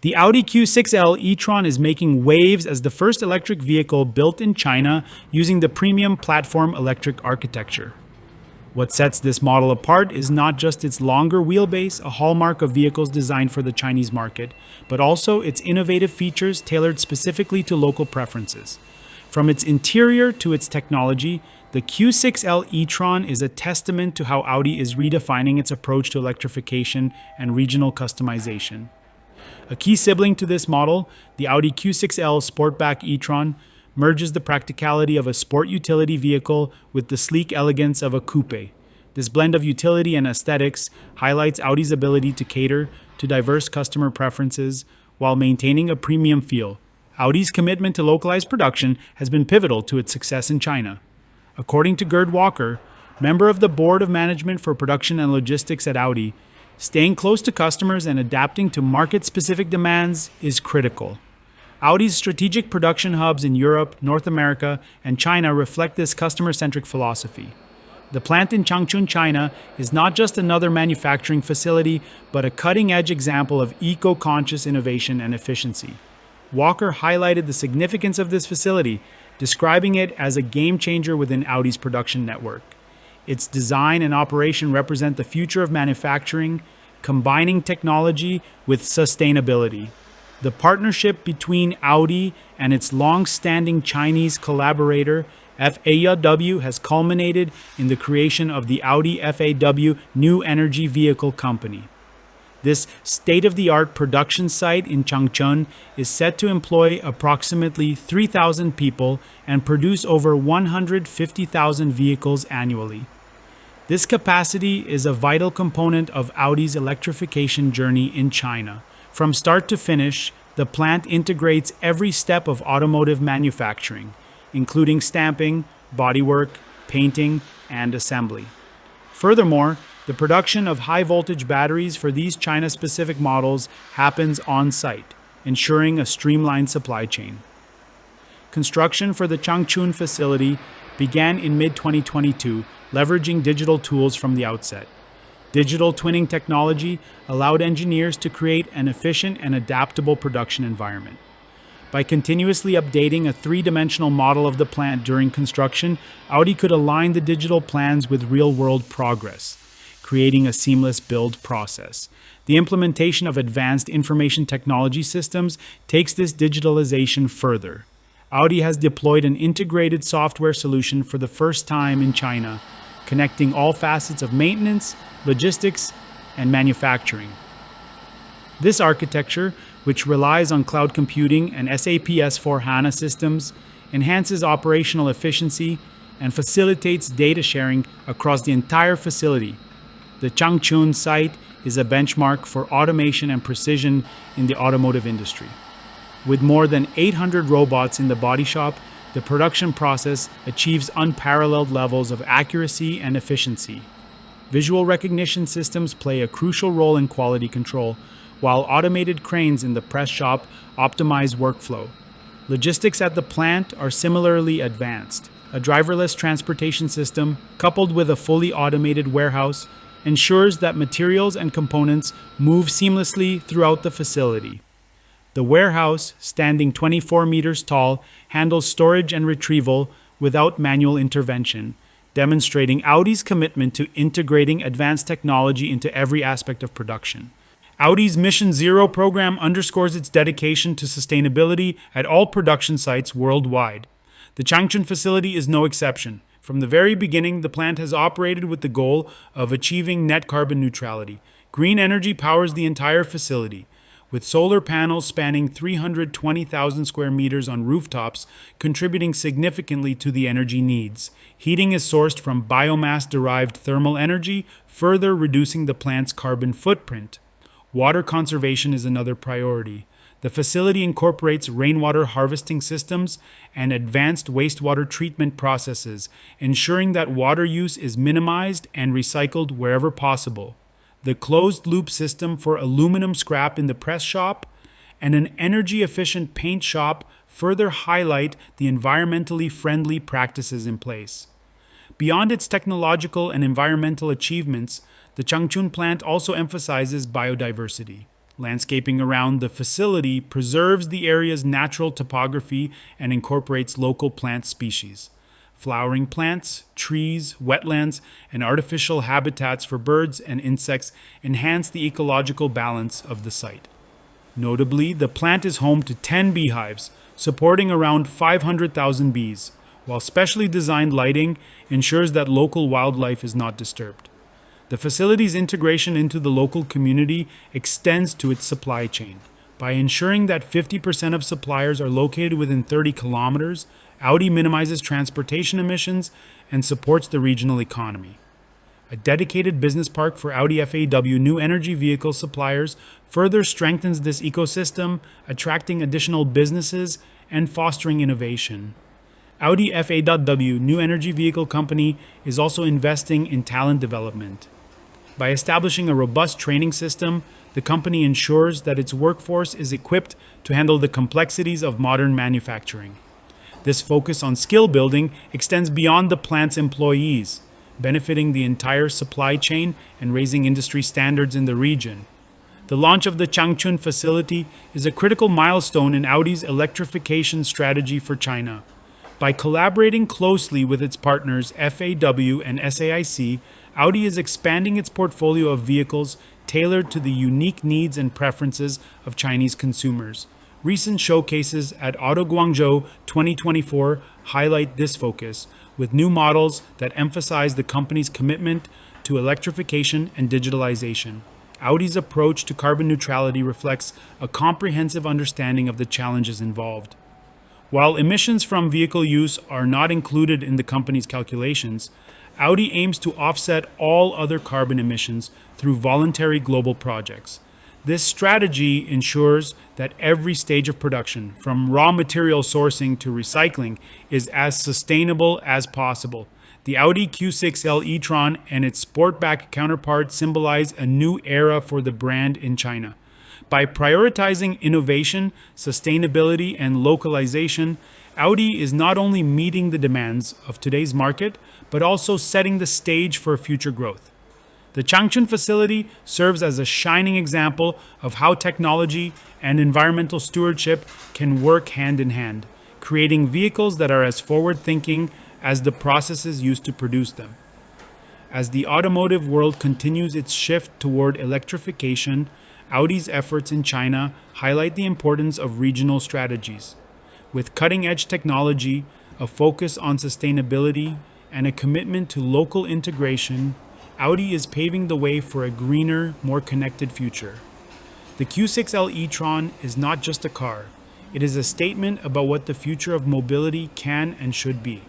The Audi Q6L e-tron is making waves as the first electric vehicle built in China using the premium platform electric architecture. What sets this model apart is not just its longer wheelbase, a hallmark of vehicles designed for the Chinese market, but also its innovative features tailored specifically to local preferences. From its interior to its technology, the Q6L e-tron is a testament to how Audi is redefining its approach to electrification and regional customization. A key sibling to this model, the Audi Q6L Sportback e-tron, merges the practicality of a sport utility vehicle with the sleek elegance of a coupe. This blend of utility and aesthetics highlights Audi's ability to cater to diverse customer preferences while maintaining a premium feel. Audi's commitment to localized production has been pivotal to its success in China. According to Gerd Walker, member of the Board of Management for Production and Logistics at Audi, staying close to customers and adapting to market-specific demands is critical. Audi's strategic production hubs in Europe, North America, and China reflect this customer-centric philosophy. The plant in Changchun, China, is not just another manufacturing facility, but a cutting-edge example of eco-conscious innovation and efficiency. Walker highlighted the significance of this facility, describing it as a game-changer within Audi's production network. Its design and operation represent the future of manufacturing, combining technology with sustainability. The partnership between Audi and its long-standing Chinese collaborator, FAW, has culminated in the creation of the Audi FAW New Energy Vehicle Company. This state-of-the-art production site in Changchun is set to employ approximately 3,000 people and produce over 150,000 vehicles annually. This capacity is a vital component of Audi's electrification journey in China. From start to finish, the plant integrates every step of automotive manufacturing, including stamping, bodywork, painting, and assembly. Furthermore, the production of high-voltage batteries for these China-specific models happens on-site, ensuring a streamlined supply chain. Construction for the Changchun facility began in mid-2022, leveraging digital tools from the outset. Digital twinning technology allowed engineers to create an efficient and adaptable production environment. By continuously updating a three-dimensional model of the plant during construction, Audi could align the digital plans with real-world progress, creating a seamless build process. The implementation of advanced information technology systems takes this digitalization further. Audi has deployed an integrated software solution for the first time in China, connecting all facets of maintenance, logistics, and manufacturing. This architecture, which relies on cloud computing and SAP S/4HANA systems, enhances operational efficiency and facilitates data sharing across the entire facility. The Changchun site is a benchmark for automation and precision in the automotive industry. With more than 800 robots in the body shop, the production process achieves unparalleled levels of accuracy and efficiency. Visual recognition systems play a crucial role in quality control, while automated cranes in the press shop optimize workflow. Logistics at the plant are similarly advanced. A driverless transportation system, coupled with a fully automated warehouse, ensures that materials and components move seamlessly throughout the facility. The warehouse, standing 24 meters tall, handles storage and retrieval without manual intervention, demonstrating Audi's commitment to integrating advanced technology into every aspect of production. Audi's Mission Zero program underscores its dedication to sustainability at all production sites worldwide. The Changchun facility is no exception. From the very beginning, the plant has operated with the goal of achieving net carbon neutrality. Green energy powers the entire facility, with solar panels spanning 320,000 square meters on rooftops, contributing significantly to the energy needs. Heating is sourced from biomass-derived thermal energy, further reducing the plant's carbon footprint. Water conservation is another priority. The facility incorporates rainwater harvesting systems and advanced wastewater treatment processes, ensuring that water use is minimized and recycled wherever possible. The closed-loop system for aluminum scrap in the press shop and an energy-efficient paint shop further highlight the environmentally friendly practices in place. Beyond its technological and environmental achievements, the Changchun plant also emphasizes biodiversity. Landscaping around the facility preserves the area's natural topography and incorporates local plant species. Flowering plants, trees, wetlands, and artificial habitats for birds and insects enhance the ecological balance of the site. Notably, the plant is home to 10 beehives, supporting around 500,000 bees, while specially designed lighting ensures that local wildlife is not disturbed. The facility's integration into the local community extends to its supply chain. By ensuring that 50% of suppliers are located within 30 kilometers, Audi minimizes transportation emissions and supports the regional economy. A dedicated business park for Audi FAW new energy vehicle suppliers further strengthens this ecosystem, attracting additional businesses and fostering innovation. Audi FAW new energy vehicle company is also investing in talent development. By establishing a robust training system, the company ensures that its workforce is equipped to handle the complexities of modern manufacturing. This focus on skill building extends beyond the plant's employees, benefiting the entire supply chain and raising industry standards in the region. The launch of the Changchun facility is a critical milestone in Audi's electrification strategy for China. By collaborating closely with its partners FAW and SAIC, Audi is expanding its portfolio of vehicles tailored to the unique needs and preferences of Chinese consumers. Recent showcases at Auto Guangzhou 2024 highlight this focus, with new models that emphasize the company's commitment to electrification and digitalization. Audi's approach to carbon neutrality reflects a comprehensive understanding of the challenges involved. While emissions from vehicle use are not included in the company's calculations, Audi aims to offset all other carbon emissions through voluntary global projects. This strategy ensures that every stage of production, from raw material sourcing to recycling, is as sustainable as possible. The Audi Q6L e-tron and its Sportback counterpart symbolize a new era for the brand in China. By prioritizing innovation, sustainability, and localization, Audi is not only meeting the demands of today's market, but also setting the stage for future growth. The Changchun facility serves as a shining example of how technology and environmental stewardship can work hand in hand, creating vehicles that are as forward-thinking as the processes used to produce them. As the automotive world continues its shift toward electrification, Audi's efforts in China highlight the importance of regional strategies. With cutting-edge technology, a focus on sustainability, and a commitment to local integration, Audi is paving the way for a greener, more connected future. The Q6L e-tron is not just a car. It is a statement about what the future of mobility can and should be.